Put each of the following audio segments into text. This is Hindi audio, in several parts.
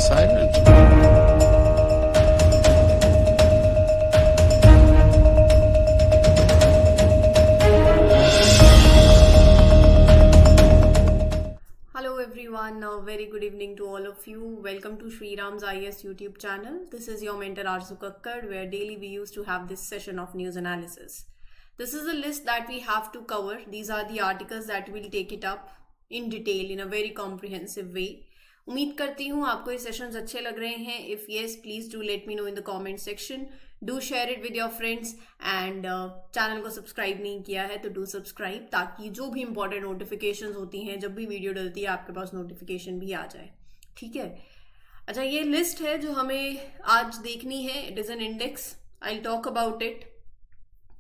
silent. Hello everyone, a very good evening to all of you. Welcome to Shriram's IS YouTube channel. This is your mentor Arzu Kakkad, where daily we used to have this session of news analysis. This is a list that we have to cover. These are the articles that will take it up in detail in a very comprehensive way. उम्मीद करती हूँ आपको ये सेशंस अच्छे लग रहे हैं. If yes, please do let me know in the comment section. Do share it with your friends and channel को सब्सक्राइब नहीं किया है तो डू सब्सक्राइब, ताकि जो भी इंपॉर्टेंट नोटिफिकेशंस होती हैं, जब भी वीडियो डलती है, आपके पास नोटिफिकेशन भी आ जाए. ठीक है. अच्छा, ये लिस्ट है जो हमें आज देखनी है. It is an index. I will talk about it.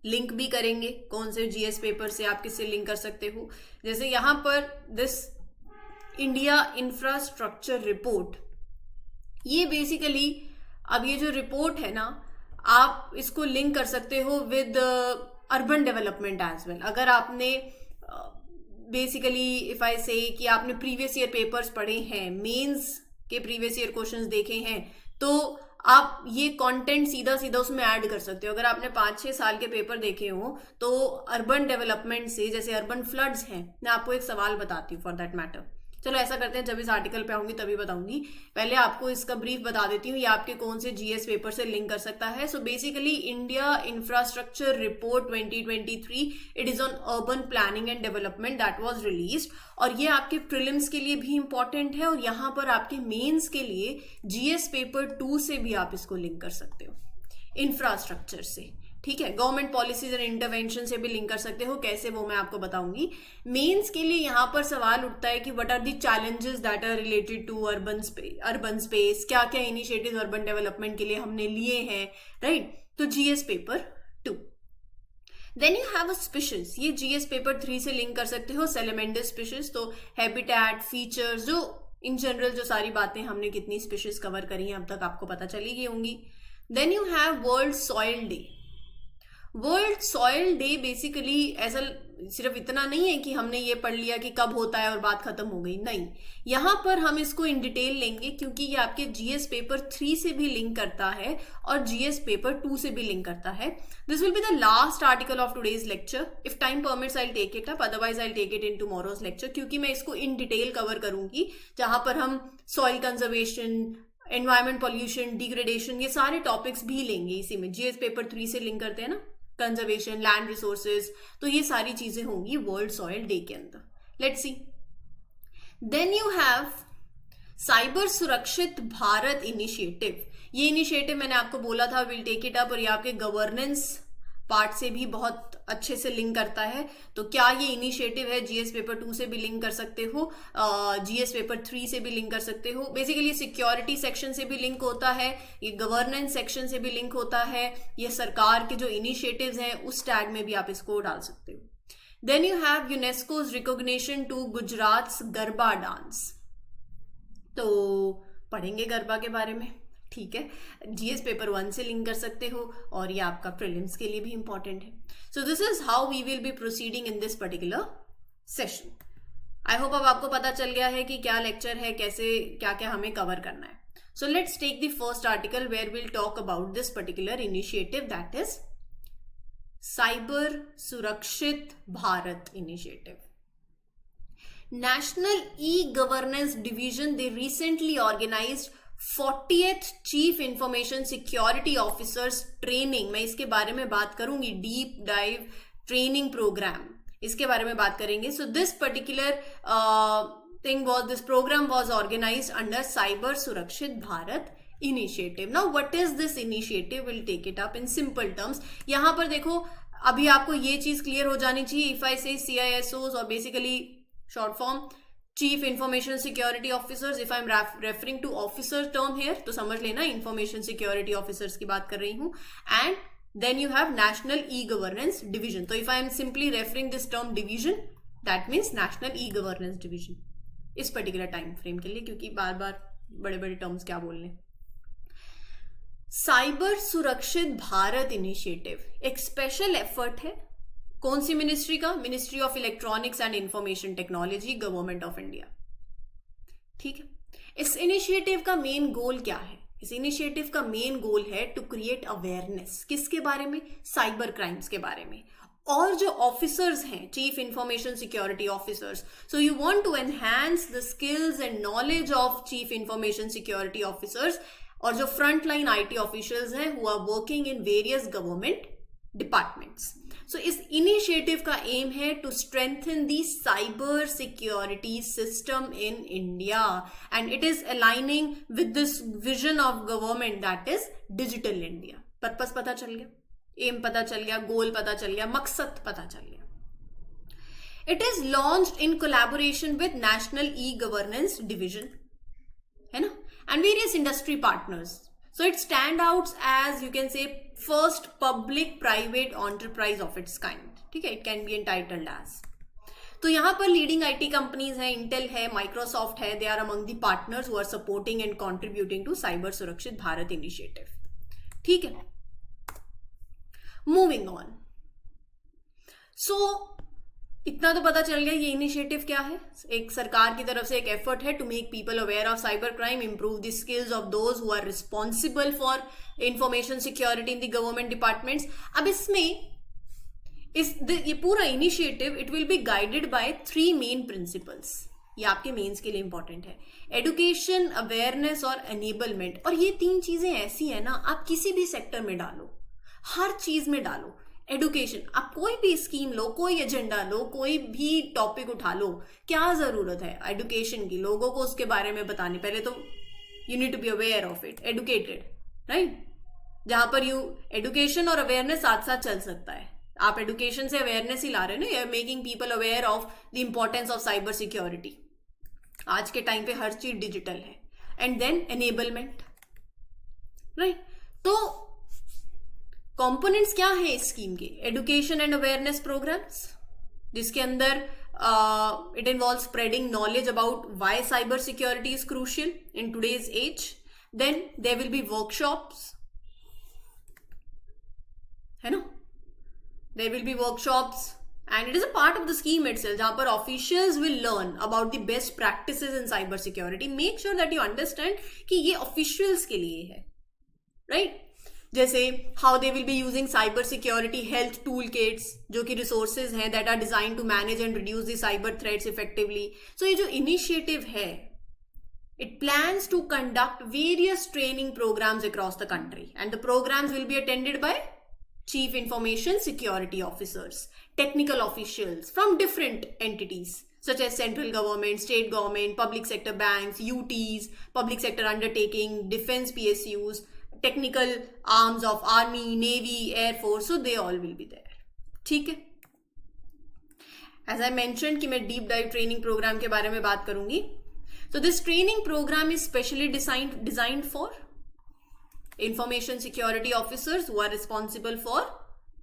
Link भी करेंगे कौन से जीएस पेपर से आप किससे लिंक कर सकते हो. जैसे यहाँ पर दिस इंडिया इंफ्रास्ट्रक्चर रिपोर्ट, ये बेसिकली अब ये जो रिपोर्ट है ना, आप इसको लिंक कर सकते हो with urban development as well. अगर आपने बेसिकली इफ आई से कि आपने प्रीवियस ईयर पेपर्स पढ़े हैं, मेंस के प्रीवियस ईयर क्वेश्चंस देखे हैं, तो आप ये कंटेंट सीधा सीधा उसमें ऐड कर सकते हो. अगर आपने 5-6 साल के पेपर देखे हो तो अर्बन डेवलपमेंट से, जैसे अर्बन फ्लड्स हैं, मैं आपको एक सवाल बताती हूँ फॉर दैट मैटर. चलो ऐसा करते हैं, जब इस आर्टिकल पे आऊंगी तभी बताऊंगी. पहले आपको इसका ब्रीफ बता देती हूँ, ये आपके कौन से जीएस पेपर से लिंक कर सकता है. So basically India infrastructure report 2023, it is on urban planning and development, that was released. और ये आपके प्रीलिम्स के लिए भी इंपॉर्टेंट है, और यहाँ पर आपके मेंस के लिए जीएस पेपर 2 से भी आप इसको लिंक कर सकते हो, इंफ्रास्ट्रक्चर से. ठीक है. गवर्नमेंट पॉलिसीज एंड इंटरवेंशन से भी लिंक कर सकते हो. कैसे, वो मैं आपको बताऊंगी. मेंस के लिए यहाँ पर सवाल उठता है कि what are the challenges that are related to urban space. क्या क्या इनिशिएटिव्स अर्बन डेवलपमेंट के लिए हमने लिए हैं, राइट. तो GS paper 2. Then you have a species. ये जीएस पेपर 3 से लिंक कर सकते हो. सेलेमेंडस स्पीशीज, तो हैबिटेट, फीचर्स, जो इन जनरल जो सारी बातें हमने कितनी स्पीशीज कवर करी हैं अब तक आपको पता चली गई होंगी. Then you have world soil day. World soil day basically ऐसा सिर्फ इतना नहीं है कि हमने ये पढ़ लिया कि कब होता है और बात खत्म हो गई. नहीं, यहां पर हम इसको इन डिटेल लेंगे, क्योंकि ये आपके जीएस पेपर 3 से भी लिंक करता है और जीएस पेपर 2 से भी लिंक करता है. This will be the last article of today's lecture. If time permits I will take it up, otherwise I will take it in tomorrow's lecture, क्योंकि मैं इसको इन डिटेल कवर करूंगी, जहां पर हम soil conservation, environment pollution, degradation, ये सारे टॉपिक्स भी लेंगे इसी में. जीएस पेपर 3 से लिंक करते हैं ना, कंजर्वेशन, लैंड रिसोर्सेज, तो ये सारी चीजें होंगी वर्ल्ड सॉइल डे के अंदर. Let's see. Then you have cyber सुरक्षित भारत इनिशिएटिव. ये इनिशिएटिव मैंने आपको बोला था विल टेक इट अप, और ये आपके गवर्नेंस पार्ट से भी बहुत अच्छे से लिंक करता है. तो क्या ये इनिशिएटिव है, जीएस पेपर 2 से भी लिंक कर सकते हो, जीएस पेपर 3 से भी लिंक कर सकते हो. बेसिकली सिक्योरिटी सेक्शन से भी लिंक होता है, ये गवर्नेंस सेक्शन से भी लिंक होता है, ये सरकार के जो इनिशिएटिव्स हैं उस टैग में भी आप इसको डाल सकते हो. Then you have UNESCO's recognition to Gujarat garba dance. तो पढ़ेंगे गरबा के बारे में. ठीक है. जीएस पेपर 1 से लिंक कर सकते हो, और ये आपका प्रीलिम्स के लिए भी इंपॉर्टेंट है. So this is how we will be proceeding in this particular session. I hope अब आपको पता चल गया है कि क्या लेक्चर है, कैसे क्या क्या हमें कवर करना है. So let's take the first article where will talk about this particular initiative, that is cyber सुरक्षित Bharat initiative. National E-Governance Division, they recently organized 40th chief information security officers training. मैं इसके बारे में बात करूंगी, डीप डाइव ट्रेनिंग प्रोग्राम, इसके बारे में बात करेंगे. So this particular this program was organized under cyber Surakshit Bharat initiative. Now what is this initiative, will take it up in simple terms. यहां पर देखो, अभी आपको ये चीज क्लियर हो जानी चाहिए. इफ आई से CISOs, और basically short form chief information security officers, if I am referring to officer term here, तो समझ लेना इंफॉर्मेशन सिक्योरिटी ऑफिसर्स की बात कर रही हूं. And then you have national e governance division. तो if I am simply referring this term division, that means national e governance division इस पर्टिकुलर टाइम फ्रेम के लिए, क्योंकि बार बार बड़े बड़े टर्म्स क्या बोलने. साइबर सुरक्षित भारत इनिशिएटिव एक स्पेशल एफर्ट है. कौन सी मिनिस्ट्री का? Ministry of electronics and information technology, government of India. ठीक है. इस इनिशिएटिव का मेन गोल क्या है? इस इनिशिएटिव का मेन गोल है टू क्रिएट अवेयरनेस। किसके बारे में? साइबर क्राइम्स के बारे में। और जो ऑफिसर्स हैं, chief information security officers, so you want to enhance the skills and knowledge of chief information security officers और जो फ्रंट लाइन आईटी ऑफिशियल्स हैं who are working in various government departments. So इस इनिशिएटिव का एम है to strengthen the cyber security system in India and it is aligning with this vision of government that is digital India. Purpose पता चल गया, एम पता चल गया, गोल पता चल गया, मकसद पता चल गया। It is launched in collaboration with national e governance division, है ना, and various industry partners. So it stands out as, you can say, first public private enterprise of its kind. ठीक है, it can be entitled as. तो यहाँ पर लीडिंग आईटी कंपनीज हैं, इंटेल है, माइक्रोसॉफ्ट है, they are among the partners who are supporting and contributing to cyber सुरक्षित भारत इनिशिएटिव। ठीक है, मूविंग ऑन। सो इतना तो पता चल गया ये इनिशिएटिव क्या है। एक सरकार की तरफ से एक एफर्ट है to make people aware of cyber crime, improve the skills of those who are responsible for information security in the government departments. अब इसमें ये पूरा initiative it will be guided by 3 main principles. ये आपके मेंस के लिए इंपॉर्टेंट है, एडुकेशन, अवेयरनेस और एनेबलमेंट। और ये 3 चीजें ऐसी है ना, आप किसी भी सेक्टर में डालो, हर चीज में डालो। एडुकेशन, आप कोई भी स्कीम लो, कोई एजेंडा लो, कोई भी टॉपिक उठा लो, क्या जरूरत है एडुकेशन की? लोगों को उसके बारे में बताने, पहले तो you need to be aware of it, educated, right? जहां पर एडुकेशन और अवेयरनेस साथ साथ चल सकता है। आप एडुकेशन से अवेयरनेस ही ला रहे हो ना, you are making people aware of the importance of cyber security. आज के टाइम पे हर चीज डिजिटल है। And then enablement, right? तो कंपोनेंट्स क्या है इस स्कीम के? एजुकेशन एंड अवेयरनेस प्रोग्राम्स, जिसके अंदर it involve spreading knowledge about why cyber security is crucial in today's age. Then there will be workshops, है ना, there will be workshops and it is a part of the scheme itself, जहां पर officials will learn about the best practices in cyber security. Make sure that you understand कि ये ऑफिशियल्स के लिए है, राइट? जैसे how they will be using cyber security health tool kits, जो कि रिसोर्सेज हैं that are design to manage and reduce the cyber threats effectively. So ये जो इनिशिएटिव है, it plans to conduct various training programmes across the country and the programmes will be attended by chief information security officers, technical officials from different entities such as central government, state government, public sector banks, UTs, public sector undertaking, defense PSUs, technical arms of army, navy, air force, so they all will be there. ठीक है, as I mentioned कि मैं deep dive training program के बारे में बात करूंगी. So this training program is specially designed for information security officers who are responsible for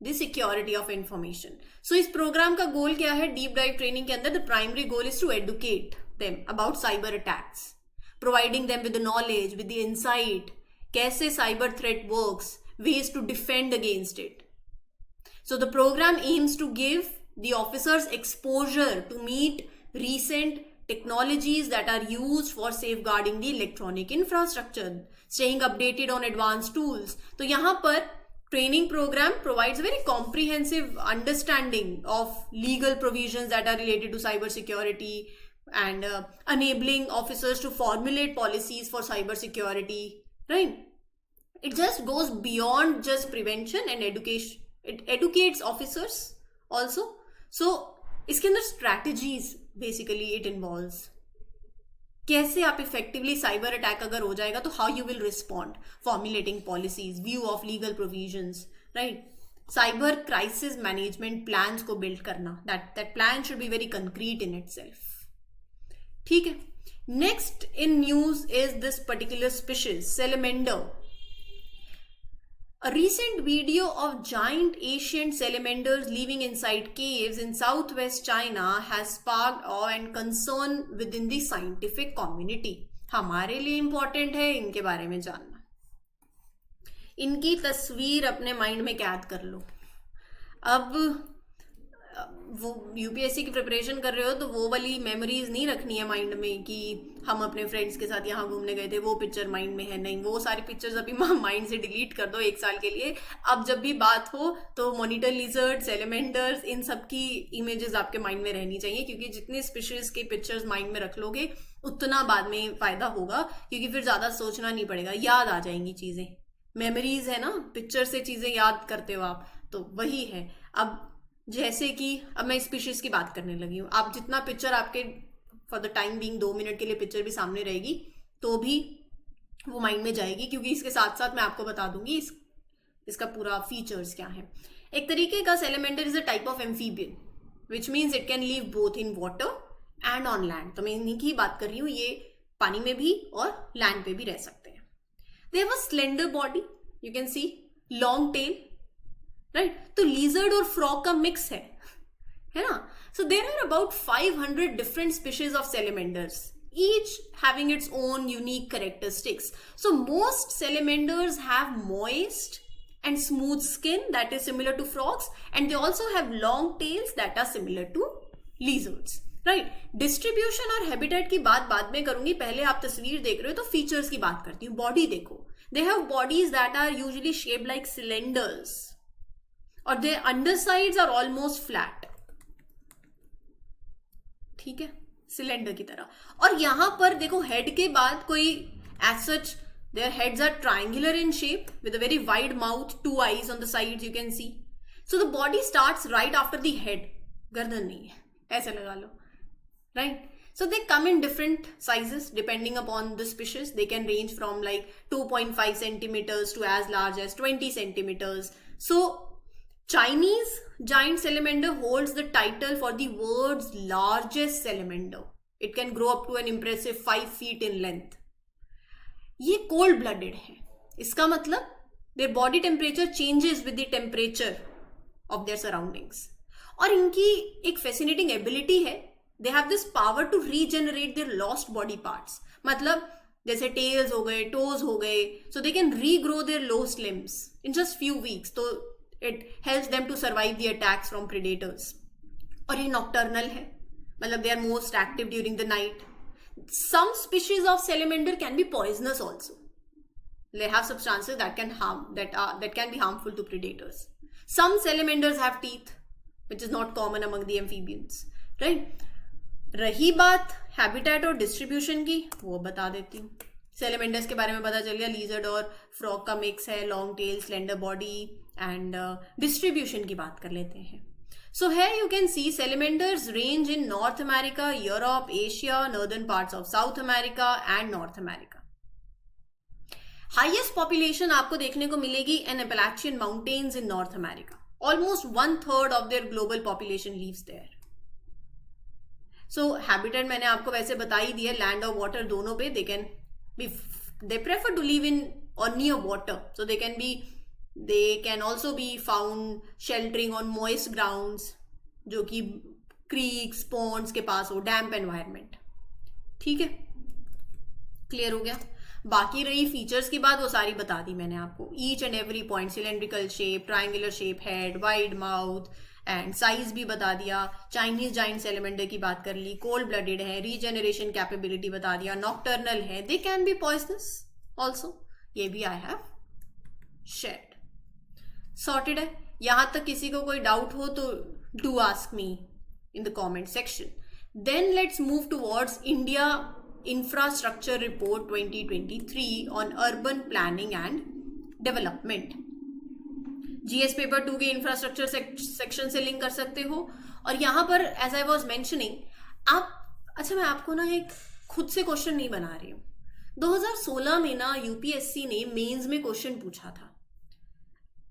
the security of information. So इस प्रोग्राम का गोल क्या है? डीप डाइव ट्रेनिंग के अंदर the primary goal is to educate them about cyber attacks, providing them with the knowledge, with the insight, कैसे cyber threat works, ways to defend against it. So the programme aims to give the officers exposure to meet recent technologies that are used for safeguarding the electronic infrastructure, staying updated on advanced tools. तो यहाँ पर training program provides a very comprehensive understanding of legal provisions that are related to cyber security and enabling officers to formulate policies for cyber security, right? It just goes beyond just prevention and education. It educates officers also. So इसके अंदर strategies basically it involves. कैसे आप इफेक्टिवली साइबर अटैक अगर हो जाएगा तो how you will respond, formulating policies, view of legal provisions, right? Cyber crisis management plans को बिल्ड करना, that plan should be very concrete in itself. ठीक है, next in news is this particular species salamander. A recent video of giant Asian salamanders living inside caves in southwest China has sparked awe and concern within the scientific community. हमारे लिए important है इनके बारे में जानना. इनकी तस्वीर अपने माइंड में कैद कर लो. अब वो यूपीएससी की प्रिपरेशन कर रहे हो तो वो वाली मेमोरीज नहीं रखनी है माइंड में कि हम अपने फ्रेंड्स के साथ यहाँ घूमने गए थे, वो पिक्चर माइंड में है। नहीं, वो सारी पिक्चर्स अभी माइंड से डिलीट कर दो 1 साल के लिए। अब जब भी बात हो तो मॉनिटर लिजर्ड, सेलेमेंडर्स, इन सब की इमेजेस आपके माइंड में रहनी चाहिए, क्योंकि जितने स्पीशीज के पिक्चर्स माइंड में रख लोगे उतना बाद में फायदा होगा, क्योंकि फिर ज्यादा सोचना नहीं पड़ेगा, याद आ जाएंगी चीजें। मेमोरीज है ना, पिक्चर से चीजें याद करते हो आप, तो वही है। अब जैसे कि अब मैं स्पीशीज की बात करने लगी हूँ, आप जितना पिक्चर आपके for the time being 2 minute के लिए पिक्चर भी सामने रहेगी तो भी वो माइंड में जाएगी, क्योंकि इसके साथ साथ मैं आपको बता दूंगी इसका पूरा फीचर्स क्या है। एक तरीके का salamander is a type of amphibian which means it can live both in water and on land. तो मैं इन्हीं की बात कर रही हूँ, ये पानी में भी और लैंड पे भी रह सकते हैं। They have a slender body, you can see, long tail, right. तो लीजर्ड और फ्रॉग का मिक्स है ना। So there are about 500 different species of salamanders, each having its own unique characteristics. So most salamanders have moist and smooth skin that is similar to frogs, and they also have long tails that are similar to lizards. Right, distribution और हैबिटेट की बात बाद में करूंगी, पहले आप तस्वीर देख रहे हो तो फीचर्स की बात करती हूँ। बॉडी देखो, they have bodies that are usually shaped like cylinders और their undersides are almost flat, ठीक है, सिलेंडर की तरह। और यहां पर देखो हेड के बाद कोई as such, their heads are triangular in shape with a very wide mouth, 2 eyes on the sides, you can see. So the body starts right after the head, गर्दन नहीं है, ऐसे लगा लो, right? So they come in different sizes depending upon the species. They can range from like 2.5 centimeters to as large as 20 centimeters. So Chinese giant salamander holds the title for the world's largest salamander. It can grow up to an impressive 5 feet in length. ये cold blooded है, इसका मतलब their body temperature changes with the temperature of their surroundings. और इनकी एक fascinating ability है, they have this power to regenerate their lost body parts. मतलब जैसे tails हो गए, toes हो गए, so they can regrow their lost limbs in just few weeks. तो it helps them to survive the attacks from predators. और ये nocturnal है, मतलब they are most active during the night. Some species of salamander can be poisonous also. They have substances that can be harmful to predators. Some salamanders have teeth, which is not common among the amphibians, right? रही बात हैबिटेट और डिस्ट्रीब्यूशन की, वो बता देती हूँ। सेलेमेंडर्स के बारे में पता चल गया, लीजर्ड और फ्रॉग का मिक्स है, long tail, slender body, and distribution की बात कर लेते हैं। सो है, you can see salamanders range in North America, Europe, Asia, northern parts of South America and North America. Highest population आपको देखने को मिलेगी in Appalachian Mountains in North America. Almost 1/3 of their global population lives there. So habitat मैंने आपको वैसे बता ही दिया, लैंड और वाटर दोनों पे they prefer to live in or near water, so they can also be found sheltering on moist grounds, जो कि creeks, ponds के पास हो, damp environment, ठीक है, क्लियर हो गया। बाकी रही फीचर्स की बात, वो सारी बता दी मैंने आपको, each and every point, cylindrical shape, triangular shape head, wide mouth and size भी बता दिया। चाइनीज जाइंट सेलेमेंडर की बात कर ली, कोल्ड ब्लडेड है, रीजेनरेशन कैपेबिलिटी बता दिया, नॉक्टर्नल है, they can be poisonous also, ये भी आई हैव शेयर्ड। सॉर्टेड है। यहां तक किसी को कोई डाउट हो तो do ask me in the comment section. Then let's move towards India infrastructure report 2023 on urban planning and development. GS paper 2 के इंफ्रास्ट्रक्चर सेक्शन से लिंक कर सकते हो। और यहां पर एज आई वाज मेंशनिंग, आप अच्छा, मैं आपको ना एक खुद से क्वेश्चन नहीं बना रही हूं। 2016 में ना यूपीएससी ने मेंस में क्वेश्चन पूछा था।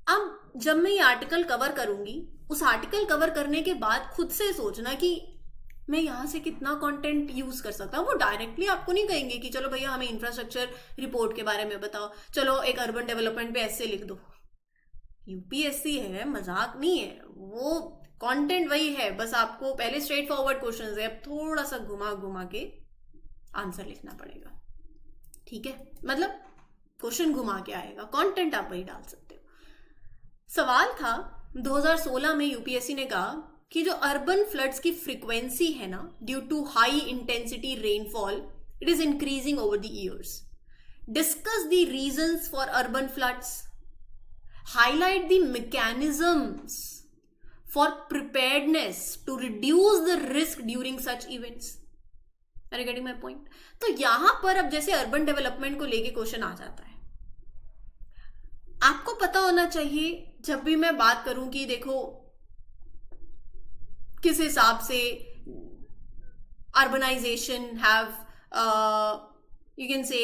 अब जब मैं ये आर्टिकल कवर करूंगी, उस आर्टिकल कवर करने के बाद खुद से सोचना कि मैं यहां से कितना कंटेंट यूज कर सकता हूँ। वो डायरेक्टली आपको नहीं कहेंगे कि चलो भैया हमें इंफ्रास्ट्रक्चर रिपोर्ट के बारे में बताओ, चलो एक अर्बन डेवलपमेंट पे ऐसे लिख दो। यूपीएससी है, मजाक नहीं है, वो कंटेंट वही है, बस आपको पहले स्ट्रेट फॉरवर्ड क्वेश्चंस है, अब थोड़ा सा घुमा घुमा के आंसर लिखना पड़ेगा, ठीक है, मतलब क्वेश्चन घुमा के आएगा, कंटेंट आप वही डाल सकते हो। सवाल था 2016 में यूपीएससी ने कहा कि जो अर्बन फ्लड्स की फ्रीक्वेंसी है ना, due to high intensity rainfall, it is increasing over the years. Discuss the reasons for urban floods, highlight the mechanisms for preparedness to reduce the risk during such events. Are you getting my point? तो यहां पर अब जैसे अर्बन डेवलपमेंट को लेके क्वेश्चन आ जाता है, आपको पता होना चाहिए जब भी मैं बात करूं कि देखो किस हिसाब से urbanisation have you can say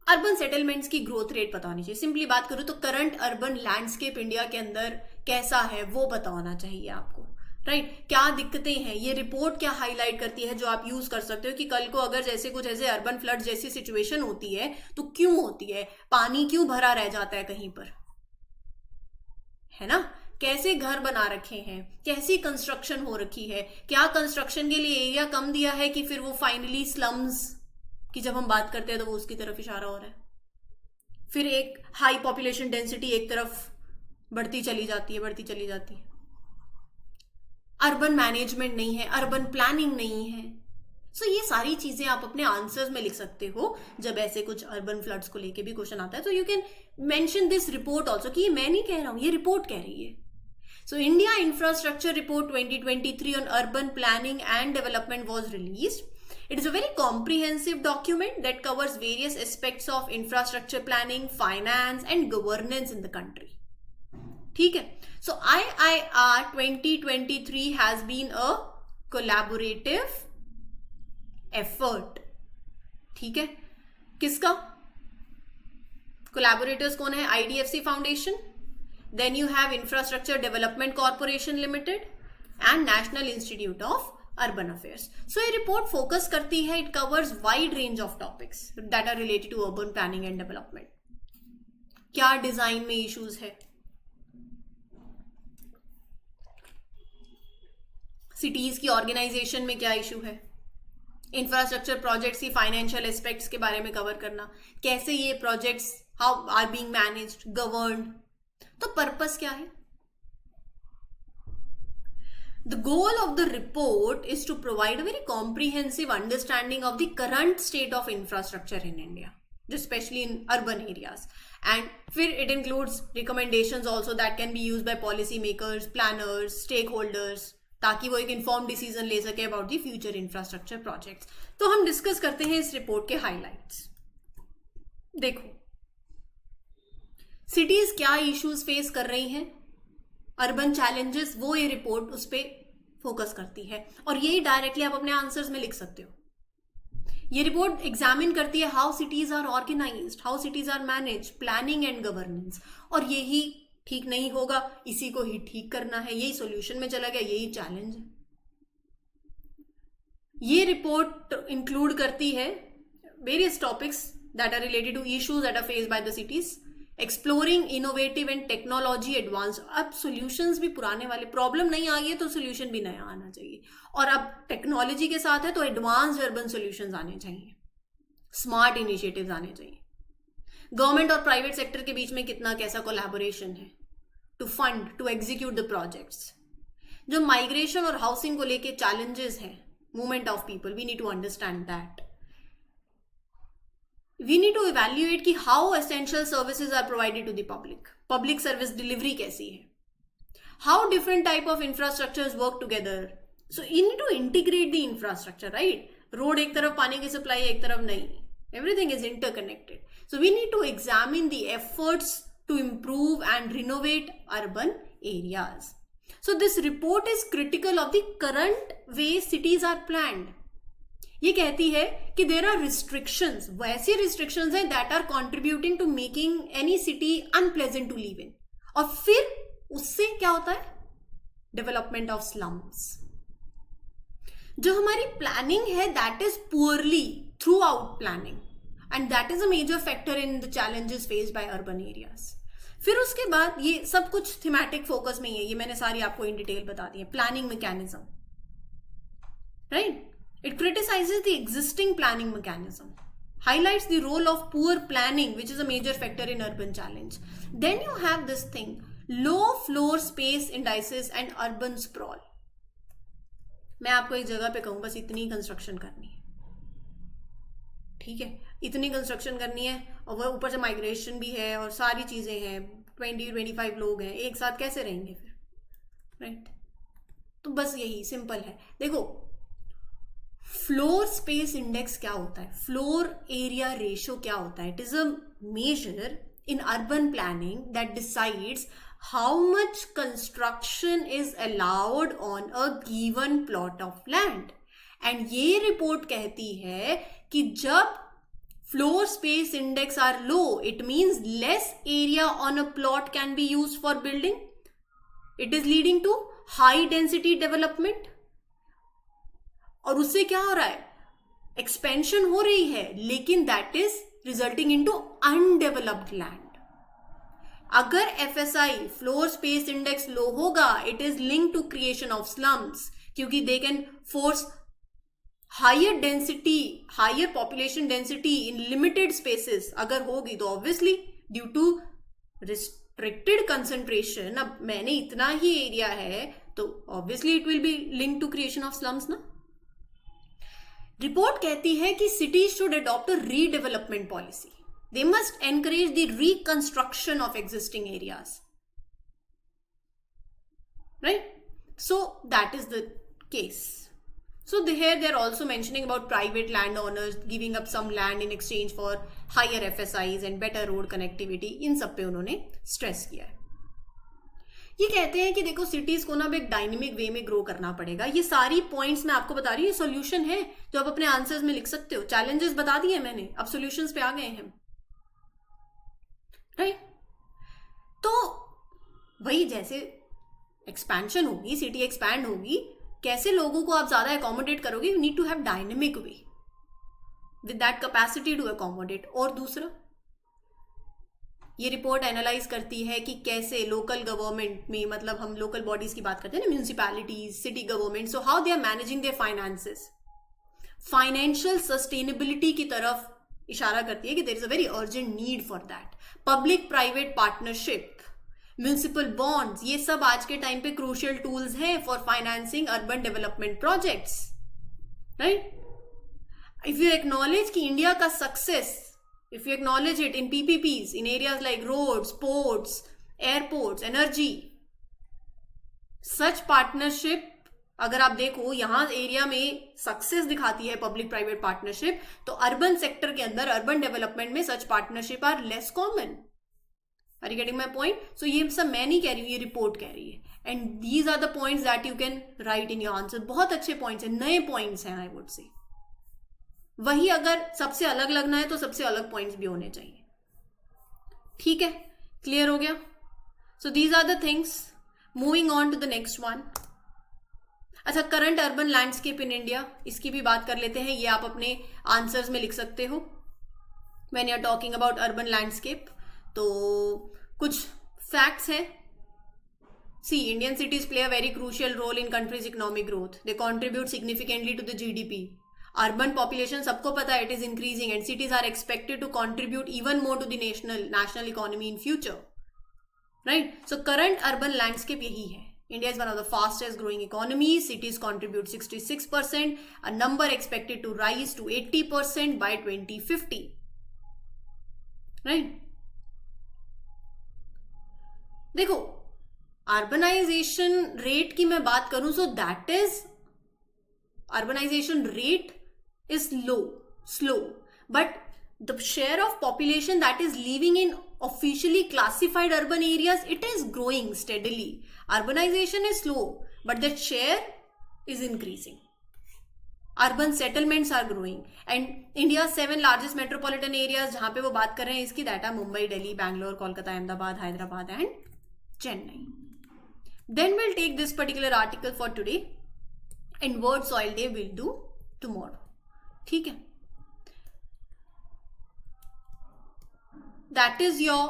urban settlements की ग्रोथ रेट पता होनी चाहिए. सिंपली बात करूं तो करंट अर्बन लैंडस्केप इंडिया के अंदर कैसा है वो पता होना चाहिए आपको, राइट? क्या दिक्कतें हैं, ये रिपोर्ट क्या हाईलाइट करती है जो आप यूज कर सकते हो कि कल को अगर जैसे कुछ ऐसे अर्बन फ्लड जैसी सिचुएशन होती है तो क्यों होती है, पानी क्यों भरा रह जाता है कहीं पर, है ना? कैसे घर बना रखे हैं, कैसी कंस्ट्रक्शन हो रखी है, क्या कंस्ट्रक्शन के लिए एरिया कम दिया है कि फिर वो फाइनली स्लम्स कि जब हम बात करते हैं तो वो उसकी तरफ इशारा हो रहा है. फिर एक हाई पॉपुलेशन डेंसिटी एक तरफ बढ़ती चली जाती है. अर्बन मैनेजमेंट नहीं है, अर्बन प्लानिंग नहीं है. सो ये सारी चीजें आप अपने आंसर्स में लिख सकते हो जब ऐसे कुछ अर्बन फ्लड्स को लेके भी क्वेश्चन आता है. तो you can mention this report also कि ये मैं नहीं कह रहा हूं, ये रिपोर्ट कह रही है. So India infrastructure report 2023 on urban planning and development was released. It is a very comprehensive document that covers various aspects of infrastructure planning, finance and governance in the country. ठीक है? So IIR 2023 has been a collaborative effort. ठीक है? किसका? Collaborators कौन है? IDFC Foundation. Then you have Infrastructure Development Corporation Limited and National Institute of Urban Affairs. So ये रिपोर्ट फोकस करती है, it covers wide range of topics that are related to urban planning and development. क्या डिजाइन में इश्यूज है, सिटीज की ऑर्गेनाइजेशन में क्या इशू है, इंफ्रास्ट्रक्चर प्रोजेक्ट्स की फाइनेंशियल एस्पेक्ट्स के बारे में कवर करना, कैसे ये projects how are being managed, governed. तो पर्पस क्या है? The goal of the report is to provide a very comprehensive understanding of the current state of infrastructure in India, especially in urban areas. And it includes recommendations also that can be used by policy makers, planners, stakeholders, ताकि वो एक informed decision ले सके about the future infrastructure projects. तो हम डिस्कस करते हैं इस रिपोर्ट के हाईलाइट्स. देखो, सिटीज क्या इश्यूज फेस कर रही हैं, अर्बन चैलेंजेस, वो ये रिपोर्ट उस पर फोकस करती है और यही डायरेक्टली आप अपने आंसर्स में लिख सकते हो. ये रिपोर्ट एग्जामिन करती है how cities are organised, how cities are manage, planning and governance. और यही ठीक नहीं होगा, इसी को ही ठीक करना है, यही सॉल्यूशन में चला गया, यही चैलेंज है. ये रिपोर्ट इंक्लूड करती है various topics that are related to issues that are faced by the cities, exploring innovative and technology advance. अब सॉल्यूशंस भी पुराने वाले, प्रॉब्लम नहीं आ गई है तो सॉल्यूशन भी नया आना चाहिए. और अब टेक्नोलॉजी के साथ है तो एडवांस्ड अर्बन सॉल्यूशंस आने चाहिए, स्मार्ट इनिशिएटिव्स आने चाहिए. गवर्नमेंट और प्राइवेट सेक्टर के बीच में कितना कैसा कोलैबोरेशन है to fund, to execute the projects. जो माइग्रेशन और हाउसिंग को लेके चैलेंजेस हैं, movement of people, we need to understand that. We need to evaluate कि how essential services are provided to the public. Public service delivery कैसी है? How different type of infrastructures work together. So you need to integrate the infrastructure, right? Road एक तरफ पानी की supply एक तरफ नहीं. Everything is interconnected. So we need to examine the efforts to improve and renovate urban areas. So this report is critical of the current way cities are planned. ये कहती है कि देयर आर रिस्ट्रिक्शंस, वैसी रिस्ट्रिक्शंस हैं that are contributing to making any city unpleasant to live in. और फिर उससे क्या होता है? Development of slums. जो हमारी प्लानिंग है that is poorly thought out planning and that is a major factor in the challenges faced by urban areas. फिर उसके बाद ये सब कुछ थीमेटिक फोकस में ही है, ये मैंने सारी आपको इन डिटेल बता दी है. Planning mechanism, right? It criticizes the existing planning mechanism, highlights the role of poor planning, which is a major factor in urban challenge. Then you have this thing, low floor space indices and urban sprawl. मैं आपको एक जगह पे कहूँ बस इतनी कंस्ट्रक्शन करनी है, ठीक है, इतनी कंस्ट्रक्शन करनी है, और वह ऊपर से माइग्रेशन भी है और सारी चीजें हैं, 20-25 लोग हैं, एक साथ कैसे रहेंगे फिर, राइट? तो बस यही सिंपल है। देखो, फ्लोर स्पेस इंडेक्स क्या होता है, फ्लोर एरिया रेशियो क्या होता है? It is a major in urban planning that decides how much construction is allowed on a given plot of land. And ये रिपोर्ट कहती है कि जब floor space index are low, it means less area on a plot can be used for building. It is leading to high density development. और उससे क्या हो रहा है? एक्सपेंशन हो रही है, लेकिन that is resulting into undeveloped land. अगर FSI floor space index low होगा, it is link to creation of slums, क्योंकि they can force higher density, higher population density in limited spaces अगर होगी, तो obviously due to restricted concentration, अब मैंने इतना ही एरिया है, तो obviously it will be link to creation of slums ना। रिपोर्ट कहती है कि cities should adopt a redevelopment policy. They must encourage the reconstruction of existing areas, right? So that is the case. So here they are also mentioning about private landowners giving up some land in exchange for higher FSIs and better road connectivity. इन सब पे उन्होंने स्ट्रेस किया है. ये कहते हैं कि देखो सिटीज को ना एक डायनेमिक वे में ग्रो करना पड़ेगा. ये सारी पॉइंट्स मैं आपको बता रही हूँ, ये सोल्यूशन है जो आप अपने आंसर्स में लिख सकते हो. चैलेंजेस बता दिए मैंने, अब सोल्यूशंस पे आ गए हैं, राइट? तो वही जैसे एक्सपेंशन होगी, सिटी एक्सपैंड होगी, कैसे लोगों को आप ज्यादा अकोमोडेट करोगे? You need to have dynamic way with that capacity to accommodate. और दूसरा, ये रिपोर्ट एनालाइज करती है कि कैसे लोकल गवर्नमेंट में, मतलब हम लोकल बॉडीज की बात करते हैं ना, municipalities, city government, so how they are managing their finances. Financial sustainability की तरफ इशारा करती है कि there is a very urgent need for that. Public private partnership, municipal bonds, ये सब आज के टाइम पे क्रूशियल टूल्स हैं for financing urban development projects, right? If you acknowledge कि इंडिया का success, if you acknowledge it in PPPs in areas like roads, ports, airports, energy, such partnership, अगर आप देखो यहां एरिया में सक्सेस दिखाती है पब्लिक प्राइवेट पार्टनरशिप, तो अर्बन सेक्टर के अंदर, अर्बन डेवलपमेंट में such partnership are less common. Are you getting my point? So ये सब मैं नहीं कह रही हूँ, ये रिपोर्ट कह रही है. And these are the points that you can write in your answer. बहुत अच्छे पॉइंट्स हैं, नए पॉइंट्स हैं, आई वुड से. वही अगर सबसे अलग लगना है तो सबसे अलग पॉइंट्स भी होने चाहिए. ठीक है, क्लियर हो गया? So these are the things. Moving on to the next one. अच्छा, current urban landscape in India, इसकी भी बात कर लेते हैं. ये आप अपने आंसर्स में लिख सकते हो when you are talking about urban landscape. तो कुछ फैक्ट्स हैं. See, Indian cities play a very crucial role in country's economic growth. They contribute significantly to the GDP. Urban population सबको पता है, it is increasing and cities are expected to contribute even more to the national economy in future, right? So current urban landscape यही है. India is one of the fastest growing economy. Cities contribute 66%, a number expected to rise to 80% by 2050, right? देखो, अर्बनाइजेशन रेट की मैं बात करूं, so that is, urbanization rate is slow, but the share of population that is living in officially classified urban areas, it is growing steadily. Urbanization is slow, but that share is increasing. Urban settlements are growing, and India's 7 largest metropolitan areas जहां पे वो बात कर रहे हैं इसकी, that are Mumbai, Delhi, Bangalore, Kolkata, Ahmedabad, Hyderabad and Chennai. Then we'll take this particular article for today, and World Soil Day we'll do tomorrow. ठीक है? That is your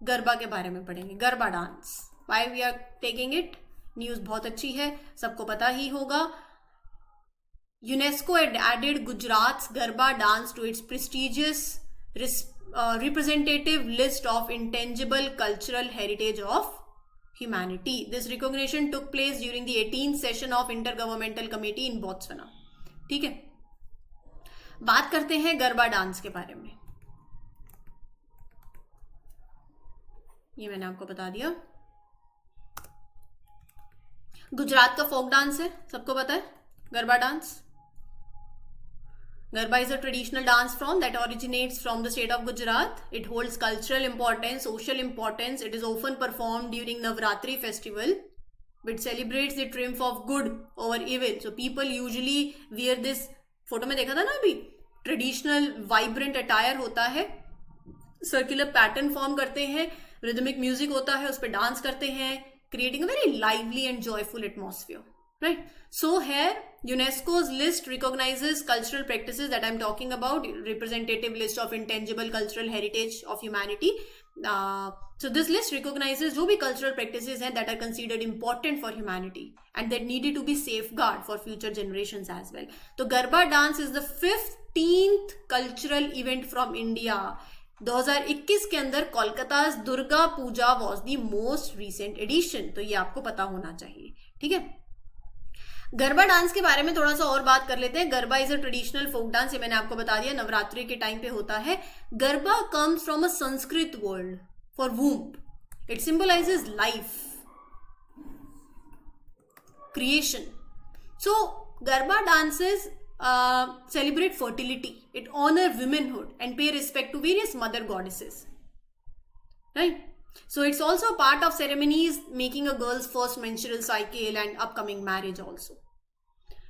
गरबा के बारे में पढ़ेंगे. Garba dance, why we are taking it? News बहुत अच्छी है, सबको पता ही होगा. UNESCO had added Gujarat's garba dance to its prestigious representative list of intangible cultural heritage of humanity. This recognition took place during the 18th session of Intergovernmental Committee in Botswana. ठीक है, बात करते हैं गरबा डांस के बारे में. ये मैंने आपको बता दिया. गुजरात का फोक डांस है, सबको पता है garba dance. Garba is a traditional dance form that originates from the state of Gujarat. It holds cultural importance, social importance. It is often performed during Navratri festival. It celebrates the triumph of good over evil. So people usually wear this. Photo में देखा था ना अभी, ट्रेडिशनल वाइब्रेंट अटायर होता है, सर्कुलर पैटर्न फॉर्म करते हैं, रिदमिक म्यूजिक होता है, उस पर डांस करते हैं, creating a very lively and joyful atmosphere. Right. So here UNESCO's list recognizes cultural practices that I'm talking about, representative list of intangible cultural heritage of humanity. So this list recognizes जो भी cultural practices हैं that are considered important for humanity and that needed to be safeguarded for future generations as well. तो garba dance is the 15th cultural event from India. 2021 के अंदर Kolkata Durga Puja was the most recent edition. तो ये आपको पता होना चाहिए. ठीक है, गरबा डांस के बारे में थोड़ा सा और बात कर लेते हैं. Garba is a traditional folk dance, ये मैंने आपको बता दिया, नवरात्रि के टाइम पे होता है. Garba comes from a Sanskrit word for womb. It symbolizes life, creation. So garba dances celebrate fertility. It honor womanhood and pay respect to various mother goddesses. Right? So it's also a part of ceremonies making a girl's first menstrual cycle and upcoming marriage also.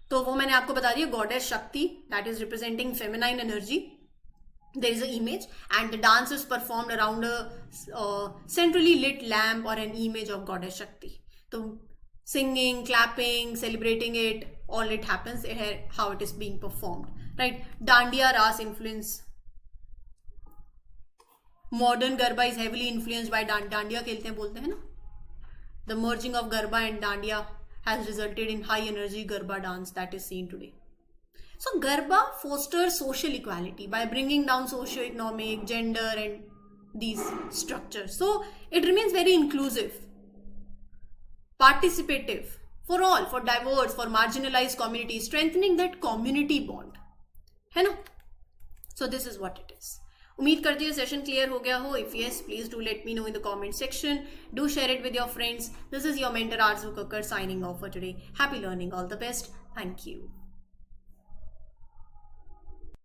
तो वो मैंने आपको बता दिया, goddess Shakti, that is representing feminine energy. There is an image and the dance is performed around a centrally lit lamp or an image of goddess Shakti. So singing, clapping, celebrating it, all it happens here, how it is being performed. Right? Dandiya Ras influence. Modern Garba is heavily influenced by Dandiya खेलते हैं, बोलते हैं ना. The merging of Garba and Dandiya has resulted in high energy Garba dance that is seen today. So Garba fosters social equality by bringing down socio-economic, gender and these structures. So it remains very inclusive, participative for all, for diverse, for marginalized communities, strengthening that community bond. है ना? So this is what it is. उम्मीद करती हूँ सेशन क्लियर हो गया हो. If yes, please do let me know in the comment section. Do share it with your friends. This is your mentor Aarzoo Kakkar signing off for today. Happy learning, all the best. Thank you.